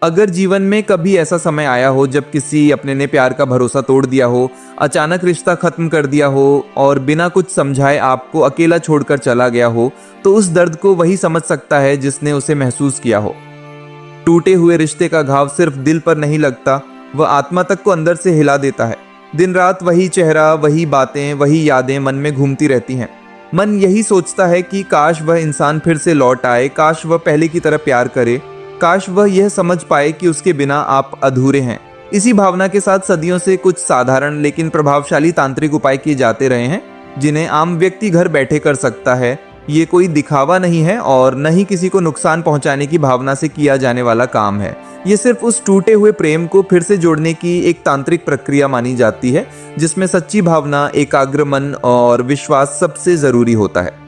अगर जीवन में कभी ऐसा समय आया हो जब किसी अपने ने प्यार का भरोसा तोड़ दिया हो, अचानक रिश्ता खत्म कर दिया हो और बिना कुछ समझाए आपको अकेला छोड़कर चला गया हो, तो उस दर्द को वही समझ सकता है जिसने उसे महसूस किया हो। टूटे हुए रिश्ते का घाव सिर्फ दिल पर नहीं लगता, वह आत्मा तक को अंदर से हिला देता है। दिन रात वही चेहरा, वही बातें, वही यादें मन में घूमती रहती हैं। मन यही सोचता है कि काश वह इंसान फिर से लौट आए, काश वह पहले की तरह प्यार करे, काश वह यह समझ पाए कि उसके बिना आप अधूरे हैं। इसी भावना के साथ सदियों से कुछ साधारण लेकिन प्रभावशाली तांत्रिक उपाय किए जाते रहे हैं, जिन्हें आम व्यक्ति घर बैठे कर सकता है। ये कोई दिखावा नहीं है और न ही किसी को नुकसान पहुंचाने की भावना से किया जाने वाला काम है। ये सिर्फ उस टूटे हुए प्रेम को फिर से जोड़ने की एक तांत्रिक प्रक्रिया मानी जाती है, जिसमें सच्ची भावना, एकाग्र मन और विश्वास सबसे जरूरी होता है।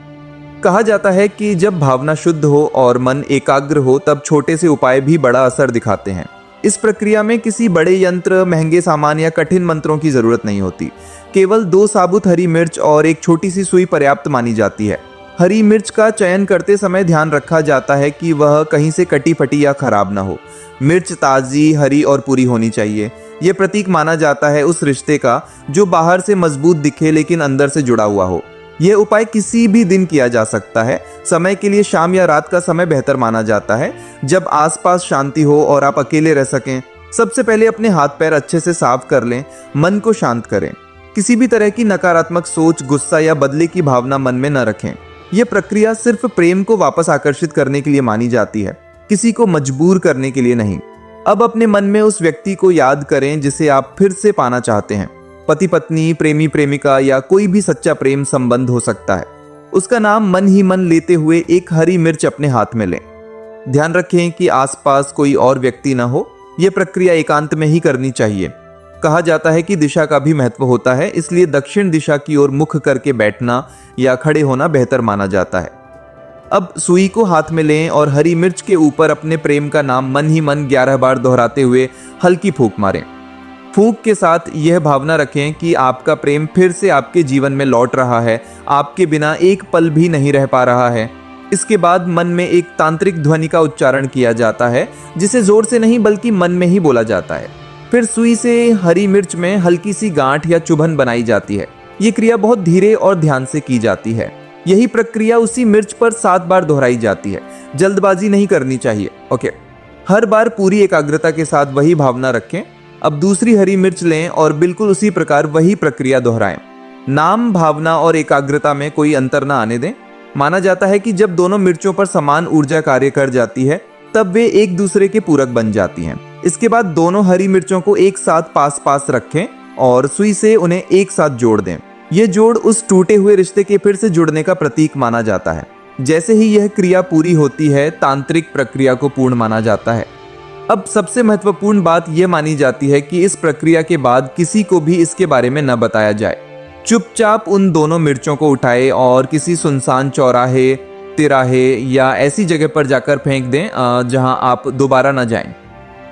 कहा जाता है कि जब भावना शुद्ध हो और मन एकाग्र हो, तब छोटे से उपाय भी बड़ा असर दिखाते हैं। इस प्रक्रिया में किसी बड़े यंत्र, महंगे सामान या कठिन मंत्रों की जरूरत नहीं होती। केवल 2 साबुत हरी मिर्च और एक छोटी सी सुई पर्याप्त मानी जाती है। हरी मिर्च का चयन करते समय ध्यान रखा जाता है कि वह कहीं से कटी फटी या खराब ना हो। मिर्च ताज़ी, हरी और पूरी होनी चाहिए। यह प्रतीक माना जाता है उस रिश्ते का जो बाहर से मजबूत दिखे लेकिन अंदर से जुड़ा हुआ हो। यह उपाय किसी भी दिन किया जा सकता है। समय के लिए शाम या रात का समय बेहतर माना जाता है, जब आसपास शांति हो और आप अकेले रह सकें। सबसे पहले अपने हाथ पैर अच्छे से साफ कर लें, मन को शांत करें। किसी भी तरह की नकारात्मक सोच, गुस्सा या बदले की भावना मन में न रखें। यह प्रक्रिया सिर्फ प्रेम को वापस आकर्षित करने के लिए मानी जाती है, किसी को मजबूर करने के लिए नहीं। अब अपने मन में उस व्यक्ति को याद करें जिसे आप फिर से पाना चाहते हैं। पति पत्नी, प्रेमी प्रेमिका या कोई भी सच्चा प्रेम संबंध हो सकता है। उसका नाम मन ही मन लेते हुए एक हरी मिर्च अपने हाथ में लें। ध्यान रखें कि आसपास कोई और व्यक्ति न हो। यह प्रक्रिया एकांत में ही करनी चाहिए। कहा जाता है कि दिशा का भी महत्व होता है, इसलिए दक्षिण दिशा की ओर मुख करके बैठना या खड़े होना बेहतर माना जाता है। अब सुई को हाथ में लें और हरी मिर्च के ऊपर अपने प्रेम का नाम मन ही मन 11 बार दोहराते हुए हल्की फूंक मारें। फूंक के साथ यह भावना रखें कि आपका प्रेम फिर से आपके जीवन में लौट रहा है, आपके बिना एक पल भी नहीं रह पा रहा है। इसके बाद मन में एक तांत्रिक ध्वनि का उच्चारण किया जाता है, जिसे जोर से नहीं बल्कि मन में ही बोला जाता है। फिर सुई से हरी मिर्च में हल्की सी गांठ या चुभन बनाई जाती है। ये क्रिया बहुत धीरे और ध्यान से की जाती है। यही प्रक्रिया उसी मिर्च पर 7 बार दोहराई जाती है। जल्दबाजी नहीं करनी चाहिए। ओके, हर बार पूरी एकाग्रता के साथ वही भावना रखें। अब दूसरी हरी मिर्च लें और बिल्कुल उसी प्रकार वही प्रक्रिया दोहराएं। नाम, भावना और एकाग्रता में कोई अंतर न आने दें। माना जाता है कि जब दोनों मिर्चों पर समान ऊर्जा कार्य कर जाती है, तब वे एक दूसरे के पूरक बन जाती हैं। इसके बाद दोनों हरी मिर्चों को एक साथ पास पास रखें और सुई से उन्हें एक साथ जोड़ दें। यह जोड़ उस टूटे हुए रिश्ते के फिर से जुड़ने का प्रतीक माना जाता है। जैसे ही यह क्रिया पूरी होती है, तांत्रिक प्रक्रिया को पूर्ण माना जाता है। अब सबसे महत्वपूर्ण बात यह मानी जाती है कि इस प्रक्रिया के बाद किसी को भी इसके बारे में न बताया जाए। चुपचाप उन दोनों मिर्चों को उठाएं और किसी सुनसान चौराहे, तिराहे या ऐसी जगह पर जाकर फेंक दें जहां आप दोबारा न जाएं।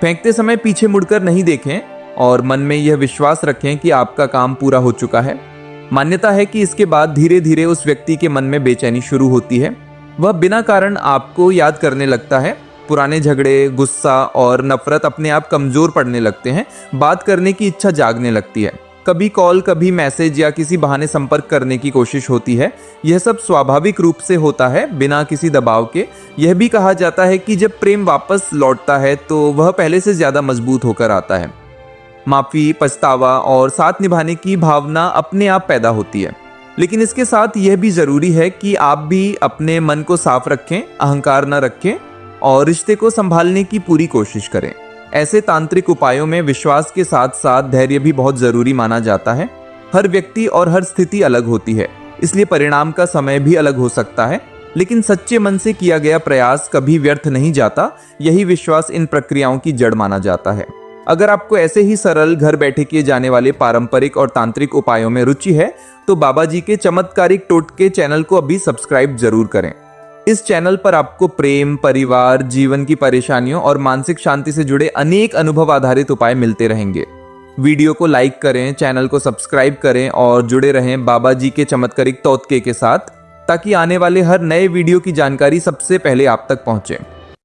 फेंकते समय पीछे मुड़कर नहीं देखें और मन में यह विश्वास रखें कि आपका काम पूरा हो चुका है। मान्यता है कि इसके बाद धीरे धीरे उस व्यक्ति के मन में बेचैनी शुरू होती है। वह बिना कारण आपको याद करने लगता है। पुराने झगड़े, गुस्सा और नफरत अपने आप कमजोर पड़ने लगते हैं। बात करने की इच्छा जागने लगती है। कभी कॉल, कभी मैसेज या किसी बहाने संपर्क करने की कोशिश होती है। यह सब स्वाभाविक रूप से होता है, बिना किसी दबाव के। यह भी कहा जाता है कि जब प्रेम वापस लौटता है तो वह पहले से ज्यादा मजबूत होकर आता है। माफी, पछतावा और साथ निभाने की भावना अपने आप पैदा होती है। लेकिन इसके साथ यह भी जरूरी है कि आप भी अपने मन को साफ रखें, अहंकार न रखें और रिश्ते को संभालने की पूरी कोशिश करें। ऐसे तांत्रिक उपायों में विश्वास के साथ साथ धैर्य भी बहुत जरूरी माना जाता है। हर व्यक्ति और हर स्थिति अलग होती है, इसलिए परिणाम का समय भी अलग हो सकता है। लेकिन सच्चे मन से किया गया प्रयास कभी व्यर्थ नहीं जाता। यही विश्वास इन प्रक्रियाओं की जड़ माना जाता है। अगर आपको ऐसे ही सरल, घर बैठे किए जाने वाले पारंपरिक और तांत्रिक उपायों में रुचि है, तो बाबा जी के चमत्कारिक टोटके चैनल को अभी सब्सक्राइब जरूर करें। इस चैनल पर आपको प्रेम, परिवार, जीवन की परेशानियों और मानसिक शांति से जुड़े अनेक अनुभव आधारित उपाय मिलते रहेंगे। वीडियो को लाइक करें, चैनल को सब्सक्राइब करें और जुड़े रहें बाबा जी के चमत्कारिक टोटके के साथ, ताकि आने वाले हर नए वीडियो की जानकारी सबसे पहले आप तक पहुंचे।